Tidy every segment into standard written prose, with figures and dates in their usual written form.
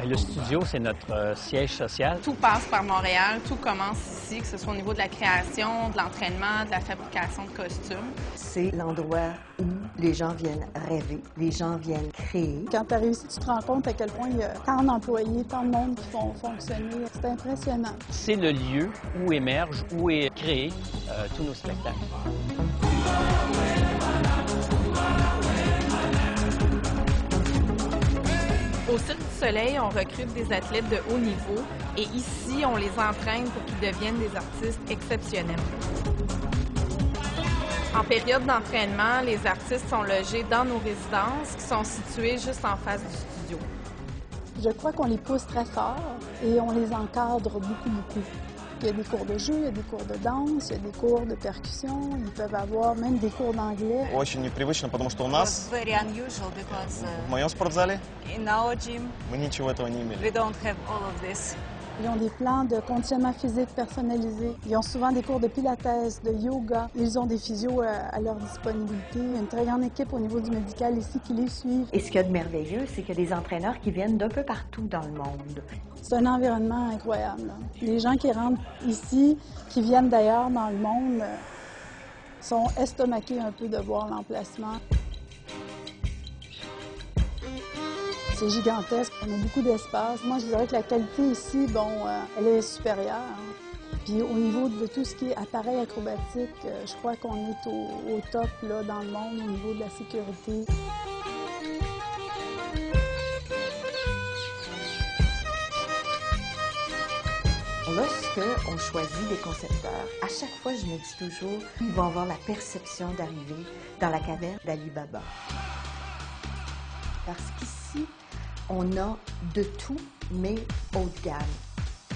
Le studio, c'est notre siège social. Tout passe par Montréal, tout commence ici, que ce soit au niveau de la création, de l'entraînement, de la fabrication de costumes. C'est l'endroit où les gens viennent rêver, les gens viennent créer. Quand tu as réussi, tu te rends compte à quel point il y a tant d'employés, tant de monde qui font fonctionner. C'est impressionnant. C'est le lieu où émergent, où est créé tous nos spectacles. Au Cirque du Soleil, on recrute des athlètes de haut niveau et ici, on les entraîne pour qu'ils deviennent des artistes exceptionnels. En période d'entraînement, les artistes sont logés dans nos résidences qui sont situées juste en face du studio. Je crois qu'on les pousse très fort et on les encadre beaucoup. Il y a des cours de jeu, il y a des cours de danse, il y a des cours de percussion, ils peuvent avoir même des cours d'anglais. Очень непривычно, потому что у нас very unusual because в моем спортзале in our gym мы ничего этого не имели. we don't have all of this. Ils ont des plans de conditionnement physique personnalisés. Ils ont souvent des cours de pilates, de yoga. Ils ont des physios à leur disponibilité. Il y a une très grande équipe au niveau du médical ici qui les suit. Et ce qu'il y a de merveilleux, c'est qu'il y a des entraîneurs qui viennent d'un peu partout dans le monde. C'est un environnement incroyable, là. Les gens qui rentrent ici, qui viennent d'ailleurs dans le monde, sont estomaqués un peu de voir l'emplacement. C'est gigantesque, on a beaucoup d'espace. Moi, je dirais que la qualité ici, elle est supérieure. Puis au niveau de tout ce qui est appareil acrobatique, je crois qu'on est au top là, dans le monde au niveau de la sécurité. Lorsqu'on choisit des concepteurs, à chaque fois, je me dis toujours, ils vont avoir la perception d'arriver dans la caverne d'Ali Baba. Parce qu'ici, on a de tout, mais haut de gamme.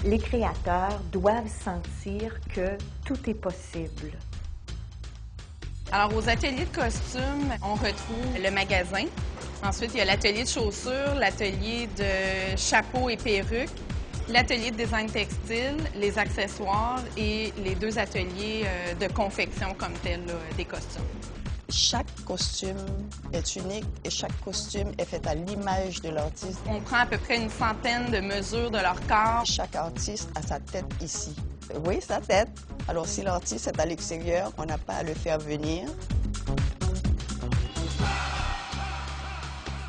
Les créateurs doivent sentir que tout est possible. Alors, aux ateliers de costumes, on retrouve le magasin. Ensuite, il y a l'atelier de chaussures, l'atelier de chapeaux et perruques, l'atelier de design textile, les accessoires et les 2 ateliers de confection comme tel là, des costumes. Chaque costume est unique et chaque costume est fait à l'image de l'artiste. On prend à peu près une centaine de mesures de leur corps. Chaque artiste a sa tête ici. Oui, sa tête. Alors si l'artiste est à l'extérieur, on n'a pas à le faire venir.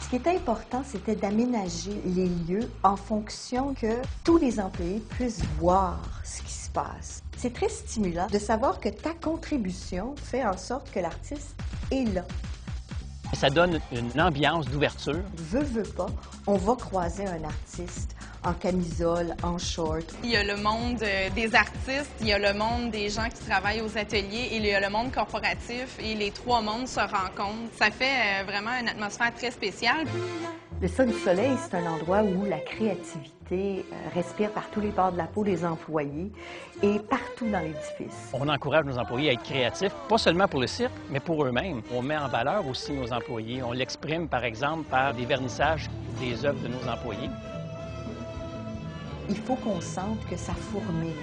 Ce qui était important, c'était d'aménager les lieux en fonction que tous les employés puissent voir ce qui se passe. C'est très stimulant de savoir que ta contribution fait en sorte que l'artiste est là. Ça donne une ambiance d'ouverture. Veux pas, on va croiser un artiste en camisole, en short. Il y a le monde des artistes, il y a le monde des gens qui travaillent aux ateliers et il y a le monde corporatif et les 3 mondes se rencontrent. Ça fait vraiment une atmosphère très spéciale. Le Cirque du Soleil, c'est un endroit où la créativité respire par tous les pores de la peau des employés et partout dans l'édifice. On encourage nos employés à être créatifs, pas seulement pour le cirque, mais pour eux-mêmes. On met en valeur aussi nos employés. On l'exprime, par exemple, par des vernissages des œuvres de nos employés. Il faut qu'on sente que ça fourmille.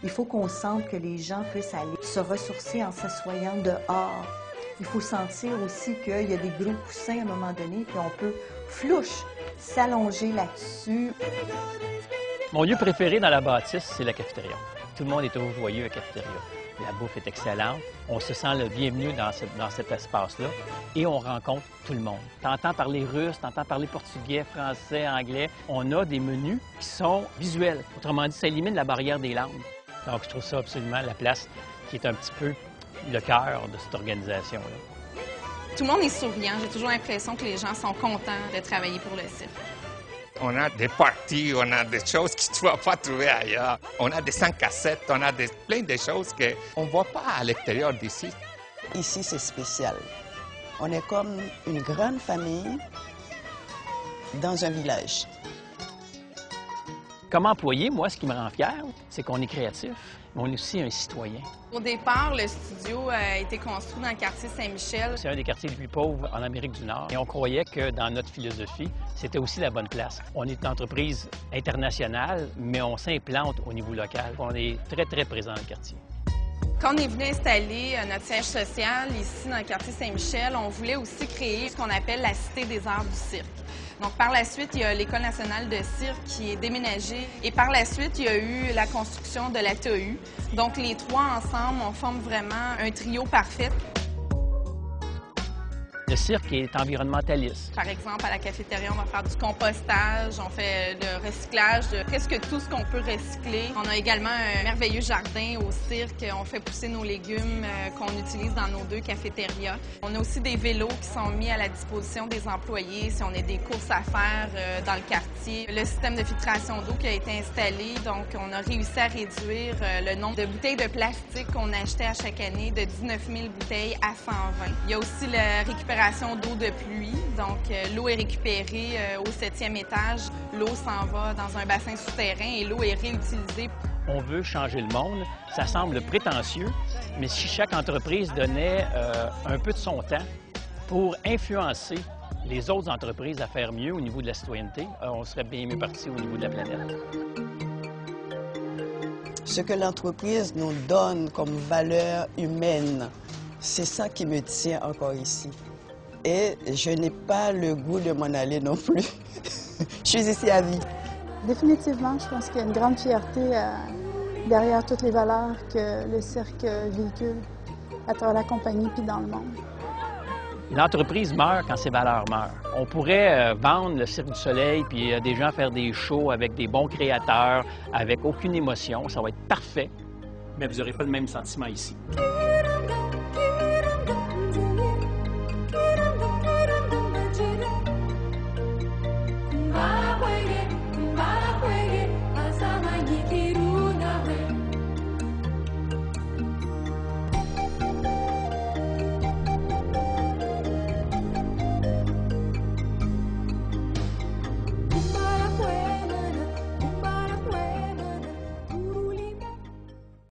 Il faut qu'on sente que les gens puissent aller se ressourcer en s'assoyant dehors. Il faut sentir aussi qu'il y a des gros coussins à un moment donné, puis on peut flouche s'allonger là-dessus. Mon lieu préféré dans la bâtisse, c'est la cafétéria. Tout le monde est toujours joyeux à la cafétéria. La bouffe est excellente. On se sent le bienvenu dans cet espace-là et on rencontre tout le monde. T'entends parler russe, t'entends parler portugais, français, anglais. On a des menus qui sont visuels. Autrement dit, ça élimine la barrière des langues. Donc, je trouve ça absolument la place qui est un petit peu le cœur de cette organisation-là. Tout le monde est souriant. J'ai toujours l'impression que les gens sont contents de travailler pour le cirque. On a des parties, on a des choses que tu ne vas pas trouver ailleurs. On a des 5 cassettes, on a plein de choses qu'on ne voit pas à l'extérieur d'ici. Ici, c'est spécial. On est comme une grande famille dans un village. Comme employé, moi, ce qui me rend fier, c'est qu'on est créatif, mais on est aussi un citoyen. Au départ, le studio a été construit dans le quartier Saint-Michel. C'est un des quartiers les plus pauvres en Amérique du Nord. Et on croyait que dans notre philosophie, c'était aussi la bonne place. On est une entreprise internationale, mais on s'implante au niveau local. On est très, très présent dans le quartier. Quand on est venu installer notre siège social ici dans le quartier Saint-Michel, on voulait aussi créer ce qu'on appelle la Cité des arts du cirque. Donc, par la suite, il y a l'École nationale de cirque qui est déménagée. Et par la suite, il y a eu la construction de la TAU. Donc, les trois ensemble, on forme vraiment un trio parfait. Le cirque est environnementaliste. Par exemple, à la cafétéria, on va faire du compostage, on fait le recyclage de presque tout ce qu'on peut recycler. On a également un merveilleux jardin au cirque. On fait pousser nos légumes qu'on utilise dans nos 2 cafétérias. On a aussi des vélos qui sont mis à la disposition des employés si on a des courses à faire dans le quartier. Le système de filtration d'eau qui a été installé, donc on a réussi à réduire le nombre de bouteilles de plastique qu'on achetait à chaque année de 19 000 bouteilles à 120. Il y a aussi la récupération d'eau de pluie. Donc, l'eau est récupérée au 7e étage. L'eau s'en va dans un bassin souterrain et l'eau est réutilisée. On veut changer le monde. Ça semble prétentieux, mais si chaque entreprise donnait un peu de son temps pour influencer les autres entreprises à faire mieux au niveau de la citoyenneté, on serait bien mieux parti au niveau de la planète. Ce que l'entreprise nous donne comme valeur humaine, c'est ça qui me tient encore ici. Et je n'ai pas le goût de m'en aller non plus. Je suis ici à vie. Définitivement, je pense qu'il y a une grande fierté derrière toutes les valeurs que le cirque véhicule à travers la compagnie puis dans le monde. L'entreprise meurt quand ses valeurs meurent. On pourrait vendre le Cirque du Soleil puis des gens faire des shows avec des bons créateurs, avec aucune émotion. Ça va être parfait, mais vous n'aurez pas le même sentiment ici.